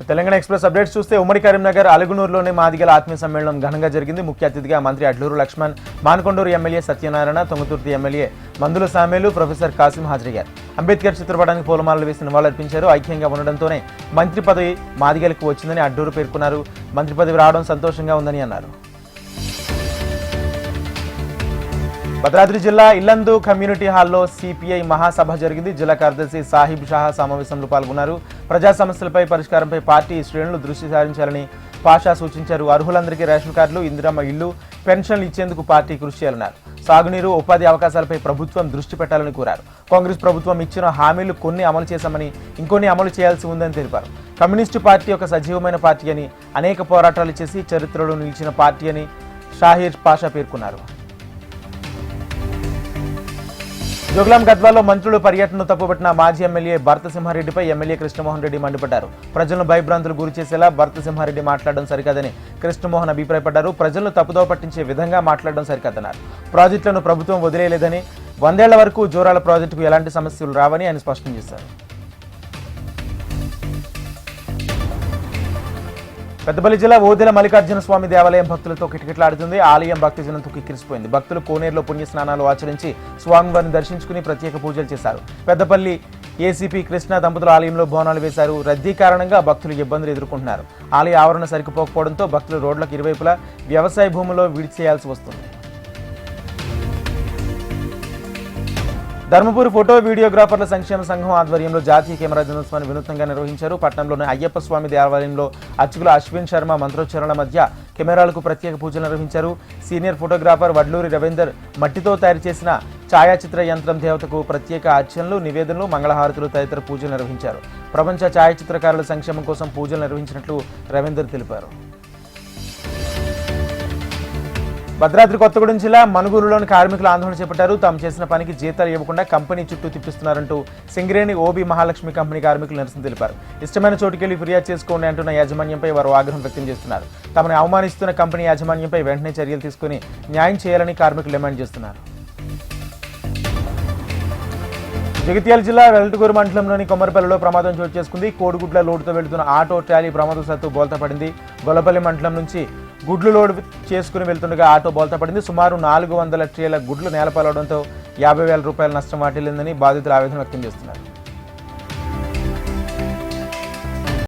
Telangana express updates చూస్తే ఉమ్మడి కరీంనగర్ అలుగునూరులోని మాదిగల ఆత్మీయ సమ్మేళనం ఘనంగా జరిగింది. ముఖ్య అతిథిగా మంత్రి అడ్లూరు లక్ష్మణ్, మానకొండూరు ఎమ్మెల్యే సత్యనారాయణ, తొంగతుర్తి ఎమ్మెల్యే మందుల సామేలు, ప్రొఫెసర్ కాసిం హాజరయ్యారు. అంబేద్కర్ చిత్రపటానికి పూలమాలలు వేసి నివాళులర్పించారు. ఐక్యంగా ఉండడంతోనే మంత్రి పదవి మాదిగలకు వచ్చిందని అడ్లూరు పేర్కొన్నారు. మంత్రి పదవి రావడం సంతోషంగా ఉందని అన్నారు. భద్రాద్రి జిల్లా ఇల్లందు కమ్యూనిటీ హాల్లో సిపిఐ మహాసభ జరిగింది. జిల్లా కార్యదర్శి సాహిబ్ షాహా సమావేశంలో పాల్గొన్నారు. ప్రజా సమస్యలపై పరిష్కారంపై పార్టీ శ్రేణులు దృష్టి సారించాలని పాషా సూచించారు. అర్హులందరికీ రేషన్ కార్డులు, ఇందిరమ్మ ఇళ్లు, పెన్షన్లు ఇచ్చేందుకు పార్టీ కృషి చేయాలన్నారు. సాగునీరు, ఉపాధి అవకాశాలపై ప్రభుత్వం దృష్టి పెట్టాలని కోరారు. కాంగ్రెస్ ప్రభుత్వం ఇచ్చిన హామీలు కొన్ని అమలు చేశామని, ఇంకొన్ని అమలు చేయాల్సి ఉందని తెలిపారు. కమ్యూనిస్టు పార్టీ ఒక సజీవమైన పార్టీ అని, అనేక పోరాటాలు చేసి చరిత్రలో నిలిచిన పార్టీ అని షాహీర్ పాషా పేర్కొన్నారు. జోగులాం గద్వాల్లో మంత్రులు పర్యటనను తప్పుపట్టిన మాజీ ఎమ్మెల్యే భరతసింహారెడ్డిపై ఎమ్మెల్యే కృష్ణమోహన్ రెడ్డి మండిపడ్డారు. ప్రజలను భయభ్రాంతులు గురి చేసేలా భరతసింహారెడ్డి మాట్లాడడం సరికాదని కృష్ణమోహన్ అభిప్రాయపడ్డారు. ప్రజలను తప్పుదోవ పట్టించే విధంగా మాట్లాడడం సరికాదన్నారు. ప్రాజెక్టులను ప్రభుత్వం వదిలేయలేదని, 100 ఏళ్ల వరకు జోరాల ప్రాజెక్టుకు ఎలాంటి సమస్యలు రావని ఆయన స్పష్టం చేశారు. పెద్దపల్లి జిల్లా ఓదెల మల్లికార్జున స్వామి దేవాలయం భక్తులతో కిటకిటలాడుతుంది. ఆలయం భక్తజనంతో కిక్కిరిసిపోయింది. భక్తులు కోనేరులో పుణ్యస్నానాలు ఆచరించి స్వామివారిని దర్శించుకుని ప్రత్యేక పూజలు చేశారు. పెద్దపల్లి ఏసీపీ కృష్ణ దంపతులు ఆలయంలో బోనాలు వేశారు. రద్దీ కారణంగా భక్తులు ఇబ్బందులు ఎదుర్కొంటున్నారు. ఆలయ ఆవరణ సరిపోకపోవడంతో భక్తులు రోడ్లకు ఇరువైపులా వ్యవసాయ భూముల్లో విడిచేయాల్సి వస్తుంది. ధర్మపురి ఫోటో వీడియోగ్రాఫర్ల సంక్షేమ సంఘం ఆధ్వర్యంలో జాతీయ కెమెరా దినోత్సవాన్ని వినూత్నంగా నిర్వహించారు. పట్టణంలోని అయ్యప్ప స్వామి దేవాలయంలో అర్చకులు అశ్విన్ శర్మ మంత్రోచ్చరణల మధ్య కెమెరాలకు ప్రత్యేక పూజలు నిర్వహించారు. సీనియర్ ఫోటోగ్రాఫర్ వడ్లూరి రవీందర్ మట్టితో తయారు చేసిన ఛాయాచిత్ర యంత్రం దేవతకు ప్రత్యేక అర్చనలు, నివేదనలు, మంగళహారతులు తదితర పూజలు నిర్వహించారు. ప్రపంచ ఛాయాచిత్రకారుల సంక్షేమం కోసం పూజలు నిర్వహించినట్లు రవీందర్ తెలిపారు. భద్రాద్రి కొత్తగూడెం జిల్లా మనుగూరులోని కార్మికులు ఆందోళన చేపట్టారు. తాము చేసిన పనికి జీతాలు ఇవ్వకుండా కంపెనీ చుట్టూ తిప్పిస్తున్నారంటూ సింగరేణి ఓబీ మహాలక్ష్మి కంపెనీ కార్మికులు నిరసన తెలిపారు. ఇష్టమైన చోటుకెళ్లి ఫిర్యాదు చేసుకోండి అంటున్న యాజమాన్యంపై వారు ఆగ్రహం వ్యక్తం చేస్తున్నారు. తమను అవమానిస్తున్న కంపెనీ యాజమాన్యంపై వెంటనే చర్యలు తీసుకుని న్యాయం చేయాలని కార్మికులు డిమాండ్ చేస్తున్నారు. జగిత్యాల జిల్లా వెల్టూరు మండలంలోని కొమ్మరపల్లిలో ప్రమాదం చోటు చేసుకుంది. కోడిగుడ్ల లోడుతో వెళ్తున్న ఆటో ట్రాలీ ప్రమాదవశాత్తు బోల్తా పడింది. గొల్లపల్లి మండలం నుంచి గుడ్లు లోడ్ చేసుకుని వెళ్తుండగా ఆటో బోల్తా పడింది. సుమారు 400 ట్రేల గుడ్లు నేలపాలవడంతో 50,000 రూపాయల నష్టం వాటిల్లిందని బాధితులు ఆవేదన వ్యక్తం చేస్తున్నారు.